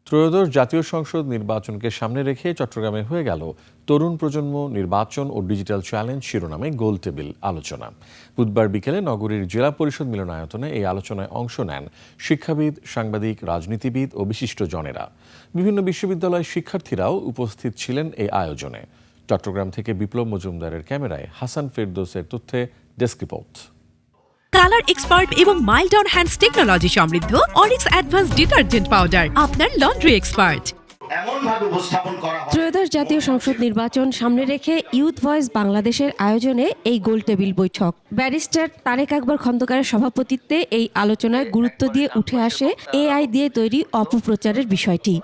ত্রয়োদশ জাতীয় সংসদ নির্বাচনকে সামনে রেখে চট্টগ্রামে হয়ে গেল তরুণ প্রজন্ম নির্বাচন ও ডিজিটাল চ্যালেঞ্জ শিরোনামে গোল টেবিল আলোচনা। বুধবার বিকেলে নগরীর জেলা পরিষদ মিলনায়তনে এই আলোচনায় অংশ নেন শিক্ষাবিদ, সাংবাদিক, রাজনীতিবিদ ও বিশিষ্টজনেরা। বিভিন্ন বিশ্ববিদ্যালয়ের শিক্ষার্থীরাও উপস্থিত ছিলেন এই আয়োজনে। চট্টগ্রাম থেকে বিপ্লব মজুমদারের ক্যামেরায় হাসান ফেরদৌসের তথ্যে ডেস্ক রিপোর্ট। কালার এক্সপার্ট এবং মাইল্ড অন হ্যান্ডস টেকনোলজি সমৃদ্ধ অরিক্স অ্যাডভান্স ডিটারজেন্ট পাউডার আপনার লন্ড্রি এক্সপার্ট। ত্রয়োদশ জাতীয় সংসদ নির্বাচন সামনে রেখে ইউথ ভয়েস বাংলাদেশের আয়োজনে এই গোল টেবিল বৈঠক। ব্যারিস্টার তারেক আকবর খন্দকারের সভাপতিত্বে এই আলোচনায় গুরুত্ব দিয়ে উঠে আসে এআই দিয়ে তৈরি অপপ্রচারের বিষয়টি।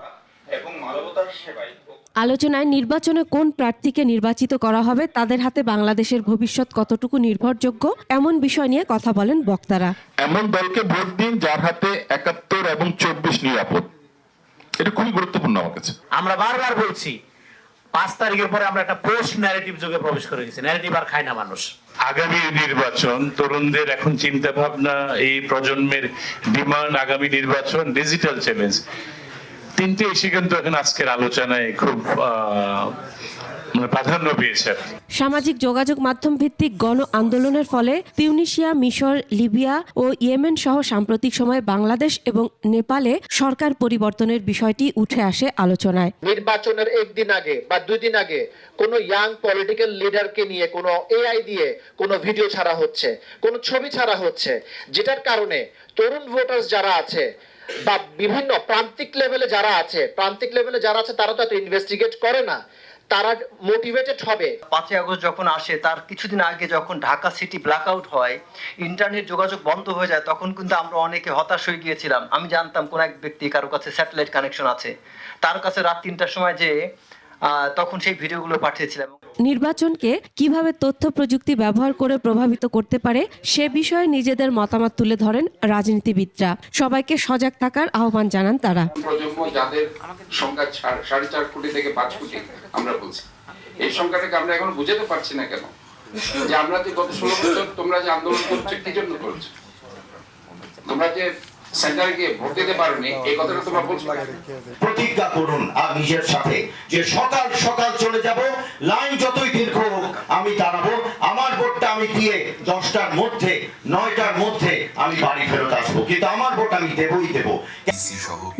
আলোচনায় নির্বাচনে কোন প্রার্থীকে নির্বাচিত করা হবে, তাদের হাতে বাংলাদেশের ভবিষ্যৎ কতটুকু নির্ভরযোগ্য, এমন বিষয় নিয়ে কথা বলেন বক্তারা। এমন দলকে ভোট দিন যার হাতে ৭১ এবং ২৪ নিরাপদ। এটা খুবই গুরুত্বপূর্ণ আমার কাছে। আমরা বারবার বলছি ৫ তারিখের পরে আমরা একটা পোস্ট ন্যারেটিভ যুগে প্রবেশ করে গেছি। ন্যারেটিভ আর খায় না মানুষ। আগামী নির্বাচন, তরুণদের এখন চিন্তা ভাবনা, এই প্রজন্মের ডিমান্ড, আগামী নির্বাচন, ডিজিটাল চ্যালেঞ্জ, তিনটে এসে কিন্তু এখন আজকের আলোচনায় খুব প্রাধান্য পেয়েছে। সামাজিক যোগাযোগ মাধ্যম ভিত্তিক গণ আন্দোলনের ফলে তিউনিসিয়া, মিশর, লিবিয়া ও ইয়েমেন সহ সাম্প্রতিক সময়ে বাংলাদেশ এবং নেপালে সরকার পরিবর্তনের বিষয়টি উঠে আসে আলোচনায়। নির্বাচনের একদিন আগে বা ২ দিন আগে কোনো ইয়াং পলিটিক্যাল লিডারকে নিয়ে কোনো এআই দিয়ে কোনো ভিডিও ছাড়া হচ্ছে, কোনো ছবি ছাড়া হচ্ছে, যেটার কারণে তরুণ ভোটার্স যারা আছে বা বিভিন্ন প্রান্তিক লেভেলে যারা আছে তারা তো এত ইনভেস্টিগেট করে না, তারা মোটিভেটেড হবে। ৫ই আগস্ট যখন আসে তার কিছুদিন আগে যখন ঢাকা সিটি ব্ল্যাকআউট হয়, ইন্টারনেট যোগাযোগ বন্ধ হয়ে যায়, তখন কিন্তু আমরা অনেকে হতাশ হয়ে গিয়েছিলাম। আমি জানতাম কোন এক ব্যক্তি কারো কাছে স্যাটেলাইট কানেকশন আছে, তার কাছে রাত ৩টার সময় যে তখন সেই ভিডিওগুলো পাঠিয়েছিলাম। নির্বাচনকে কিভাবে তথ্য প্রযুক্তি ব্যবহার করে প্রভাবিত করতে পারে সে বিষয়ে নিজেদের মতামত তুলে ধরেন রাজনীতিবিদরা। সবাইকে সজাগ থাকার আহ্বান জানান তারা। প্রজন্ম যাদের সংখ্যা ৪.৫ কোটি থেকে ৫ কোটি আমরা বলছি, এই সংখ্যাটাকে আমরা এখন বুঝাতে পারছি না কেন যে আমরা যে গত ১৬ বছর তোমরা যে আন্দোলন করছো কি জন্য করছো, তোমরা যে সেন্টারে গিয়ে ভোট দিতে পারোনি, এই কথাটা তোমরা বলছো। প্রতিজ্ঞা করুন আর নিজের সাথে যে সকাল সকাল চলে যাব, লাইন যতই দীর্ঘ হোক আমি দাঁড়াবো, আমার ভোটটা আমি দিয়ে 10টার মধ্যে 9টার মধ্যে আমি বাড়ি ফেরত আসবো, কিন্তু আমার ভোট আমি দেবই দেব।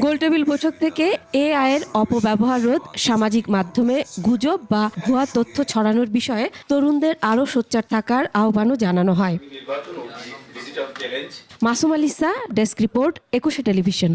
গোলটেবিল বৈঠক থেকে এআই এর অপব্যবহার রোধ, সামাজিক মাধ্যমে গুজব বা ভুয়া তথ্য ছড়ানোর বিষয়ে তরুণদের আরও সোচ্চার থাকার আহ্বানও জানানো হয়। মাসুম আলিসা, ডেস্ক রিপোর্ট, ২১শে টেলিভিশন।